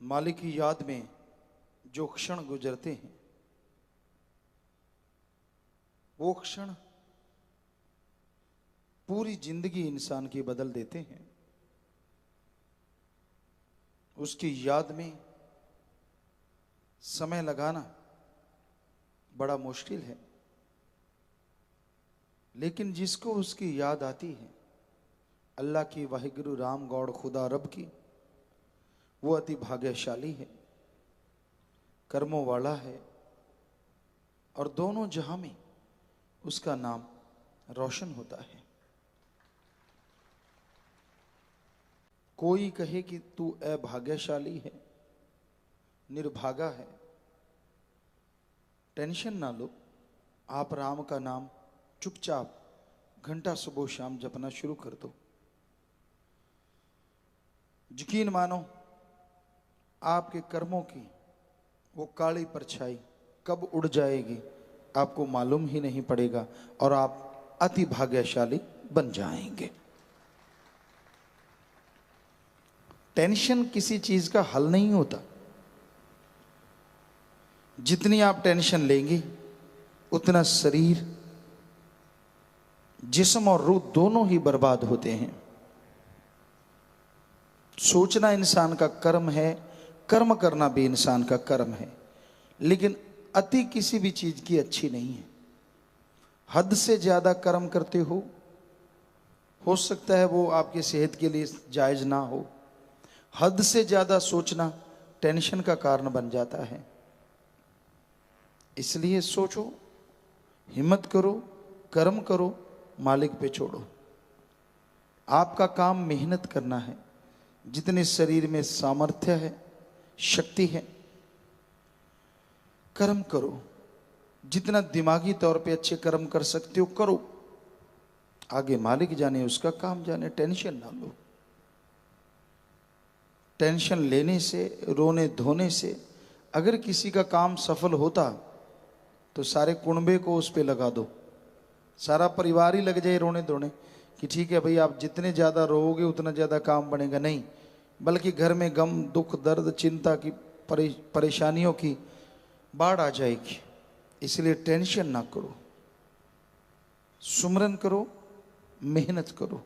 मालिक की याद में जो क्षण गुजरते हैं वो क्षण पूरी जिंदगी इंसान की बदल देते हैं। उसकी याद में समय लगाना बड़ा मुश्किल है, लेकिन जिसको उसकी याद आती है अल्लाह की, वाहिगुरु राम गौड़ खुदा रब की, वो अति भाग्यशाली है, कर्मों वाला है और दोनों जहां में उसका नाम रोशन होता है। कोई कहे कि तू अभाग्यशाली है, निर्भागा है, टेंशन ना लो। आप राम का नाम चुपचाप घंटा सुबह शाम जपना शुरू कर दो। यकीन मानो आपके कर्मों की वो काली परछाई कब उड़ जाएगी आपको मालूम ही नहीं पड़ेगा और आप अति भाग्यशाली बन जाएंगे। टेंशन किसी चीज का हल नहीं होता। जितनी आप टेंशन लेंगे उतना शरीर, जिस्म और रूह दोनों ही बर्बाद होते हैं। सोचना इंसान का कर्म है, कर्म करना भी इंसान का कर्म है, लेकिन अति किसी भी चीज की अच्छी नहीं है। हद से ज्यादा कर्म करते हो सकता है वो आपकी सेहत के लिए जायज ना हो। हद से ज्यादा सोचना टेंशन का कारण बन जाता है। इसलिए सोचो, हिम्मत करो, कर्म करो, मालिक पे छोड़ो। आपका काम मेहनत करना है। जितने शरीर में सामर्थ्य है, शक्ति है, कर्म करो। जितना दिमागी तौर पे अच्छे कर्म कर सकते हो करो। आगे मालिक जाने, उसका काम जाने, टेंशन ना लो। टेंशन लेने से, रोने धोने से अगर किसी का काम सफल होता तो सारे कुनबे को उस पे लगा दो, सारा परिवार ही लग जाए रोने धोने कि ठीक है भाई, आप जितने ज्यादा रोओगे उतना ज्यादा काम बनेगा। नहीं, बल्कि घर में गम, दुख, दर्द, चिंता की, परेशानियों की बाढ़ आ जाएगी। इसलिए टेंशन ना करो, सुमरन करो, मेहनत करो।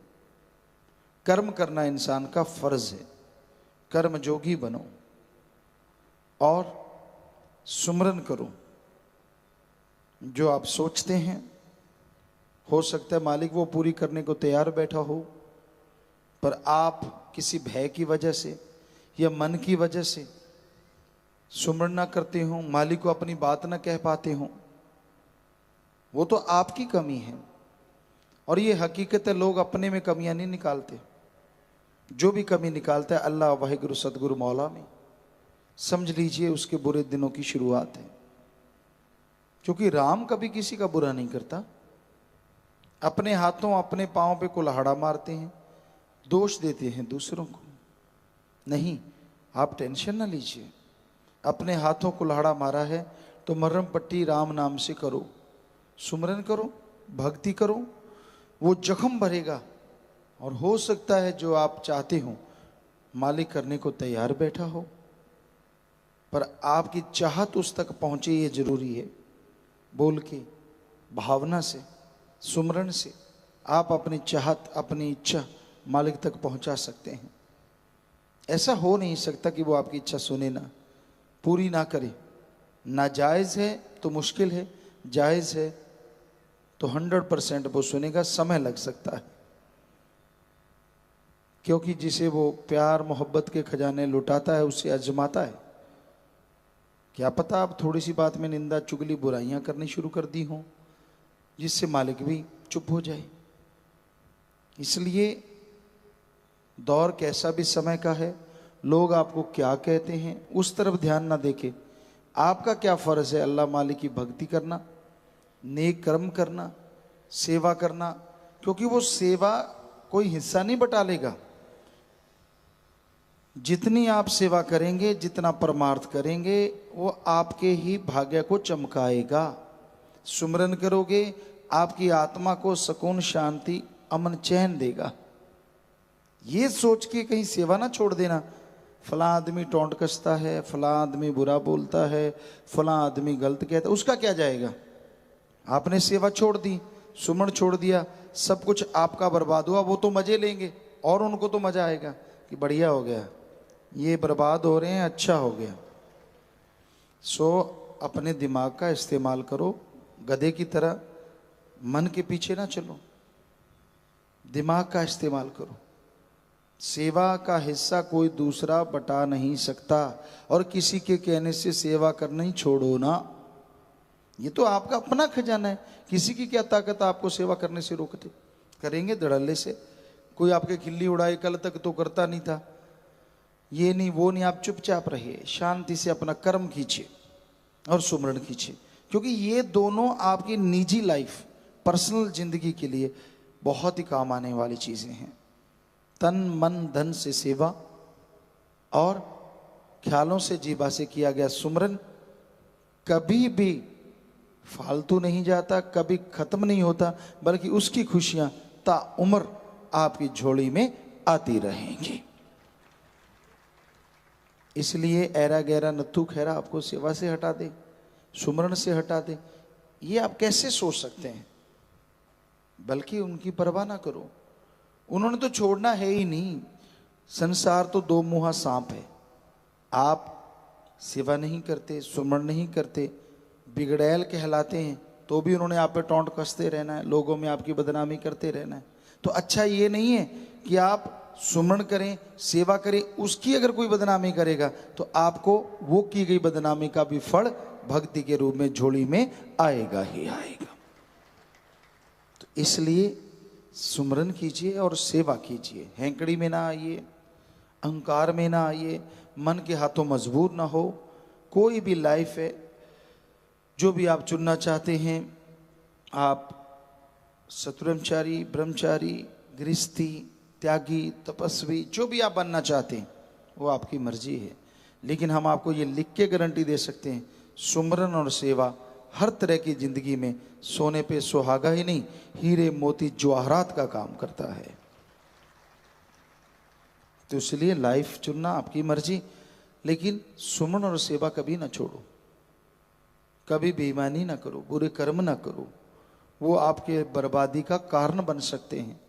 कर्म करना इंसान का फर्ज है। कर्म जोगी बनो और सुमरन करो। जो आप सोचते हैं हो सकता है मालिक वो पूरी करने को तैयार बैठा हो, पर आप किसी भय की वजह से या मन की वजह से सुमरन ना करते हो, मालिक को अपनी बात ना कह पाते हो, वो तो आपकी कमी है। और ये हकीकत है, लोग अपने में कमियां नहीं निकालते। जो भी कमी निकालता है अल्लाह, वाहिगुरु, सदगुरु, मौला में, समझ लीजिए उसके बुरे दिनों की शुरुआत है। क्योंकि राम कभी किसी का बुरा नहीं करता। अपने हाथों, अपने पांव पे कुल्हाड़ा मारते हैं, दोष देते हैं दूसरों को। नहीं, आप टेंशन ना लीजिए। अपने हाथों कुल्हाड़ा मारा है तो मरहम पट्टी राम नाम से करो, सुमरन करो, भक्ति करो। वो जख्म भरेगा और हो सकता है जो आप चाहते हो मालिक करने को तैयार बैठा हो, पर आपकी चाहत उस तक पहुंचे, ये जरूरी है। बोल के, भावना से, सुमरन से आप अपनी चाहत, अपनी इच्छा मालिक तक पहुंचा सकते हैं। ऐसा हो नहीं सकता कि वो आपकी इच्छा सुने ना, पूरी ना करे। नाजायज है तो मुश्किल है, जायज है तो 100% वो सुनेगा। समय लग सकता है, क्योंकि जिसे वो प्यार मोहब्बत के खजाने लुटाता है उसे आजमाता है। क्या पता आप थोड़ी सी बात में निंदा, चुगली, बुराइयां करनी शुरू कर दी हों, जिससे मालिक भी चुप हो जाए। इसलिए दौर कैसा भी समय का है, लोग आपको क्या कहते हैं उस तरफ ध्यान ना देके आपका क्या फर्ज है अल्लाह मालिक की भक्ति करना, नेक कर्म करना, सेवा करना। क्योंकि वो सेवा कोई हिस्सा नहीं बटा लेगा। जितनी आप सेवा करेंगे, जितना परमार्थ करेंगे, वो आपके ही भाग्य को चमकाएगा। सुमरन करोगे, आपकी आत्मा को सुकून, शांति, अमन, चैन देगा। ये सोच के कहीं सेवा ना छोड़ देना, फला आदमी टोंट कसता है, फला आदमी बुरा बोलता है, फला आदमी गलत कहता है, उसका क्या जाएगा? आपने सेवा छोड़ दी, सुमन छोड़ दिया, सब कुछ आपका बर्बाद हुआ। वो तो मजे लेंगे और उनको तो मजा आएगा कि बढ़िया हो गया, ये बर्बाद हो रहे हैं, अच्छा हो गया। सो अपने दिमाग का इस्तेमाल करो, गधे की तरह मन के पीछे ना चलो, दिमाग का इस्तेमाल करो। सेवा का हिस्सा कोई दूसरा बटा नहीं सकता, और किसी के कहने से सेवा करना ही छोड़ो ना। ये तो आपका अपना खजाना है, किसी की क्या ताकत आपको सेवा करने से रोकते? करेंगे धड़ल्ले से। कोई आपके खिल्ली उड़ाए, कल तक तो करता नहीं था, ये नहीं वो नहीं, आप चुपचाप रहिए, शांति से अपना कर्म कीजिए और सुमरण कीजिए, क्योंकि ये दोनों आपकी निजी लाइफ, पर्सनल जिंदगी के लिए बहुत ही काम आने वाली चीजें हैं। तन मन धन से सेवा और ख्यालों से जीवा से किया गया सुमरन कभी भी फालतू नहीं जाता, कभी खत्म नहीं होता, बल्कि उसकी खुशियां ताउम्र आपकी झोली में आती रहेंगी। इसलिए ऐरा गैरा नत्थु खैरा आपको सेवा से हटा दे, सुमरण से हटा दे, ये आप कैसे सोच सकते हैं? बल्कि उनकी परवाह ना करो, उन्होंने तो छोड़ना है ही नहीं। संसार तो दो मुहा सांप है, आप सेवा नहीं करते, सुमरण नहीं करते, बिगड़ैल कहलाते हैं, तो भी उन्होंने आप पे टोंट कसते रहना है, लोगों में आपकी बदनामी करते रहना है। तो अच्छा ये नहीं है कि आप सुमरण करें, सेवा करें, उसकी अगर कोई बदनामी करेगा तो आपको वो की गई बदनामी का भी फल भक्ति के रूप में झोली में आएगा ही आएगा। तो इसलिए सुमरन कीजिए और सेवा कीजिए, हैंकड़ी में ना आइए, अहंकार में ना आइए, मन के हाथों मजबूर ना हो। कोई भी लाइफ है जो भी आप चुनना चाहते हैं, आप शतब्रह्मचारी, ब्रह्मचारी, गृहस्थी, त्यागी, तपस्वी, जो भी आप बनना चाहते हैं वो आपकी मर्जी है, लेकिन हम आपको ये लिख के गारंटी दे सकते हैं, सुमरन और सेवा हर तरह की जिंदगी में सोने पे सुहागा ही नहीं, हीरे मोती जवाहरात का काम करता है। तो इसलिए लाइफ चुनना आपकी मर्जी, लेकिन सुमरन और सेवा कभी ना छोड़ो, कभी बेईमानी ना करो, बुरे कर्म ना करो, वो आपके बर्बादी का कारण बन सकते हैं।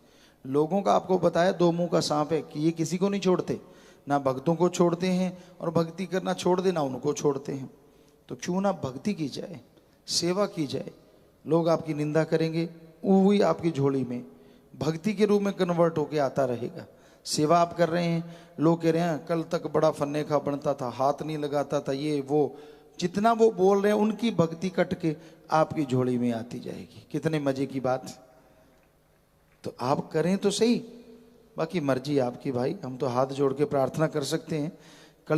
लोगों का आपको बताया दो मुंह का सांप है कि ये किसी को नहीं छोड़ते, ना भक्तों को छोड़ते हैं और भक्ति करना छोड़ देना उनको छोड़ते हैं। तो क्यों ना भक्ति की जाए, सेवा की जाए। लोग आपकी निंदा करेंगे, वही आपकी झोली में भक्ति के रूप में कन्वर्ट होके आता रहेगा। सेवा आप कर रहे हैं, लोग कह रहे हैं कल तक बड़ा फन्ने का बनता था, हाथ नहीं लगाता था, ये वो, जितना वो बोल रहे हैं उनकी भक्ति कट के आपकी झोली में आती जाएगी। कितने मजे की बात। तो आप करें तो सही, बाकी मर्जी आपकी भाई। हम तो हाथ जोड़ के प्रार्थना कर सकते हैं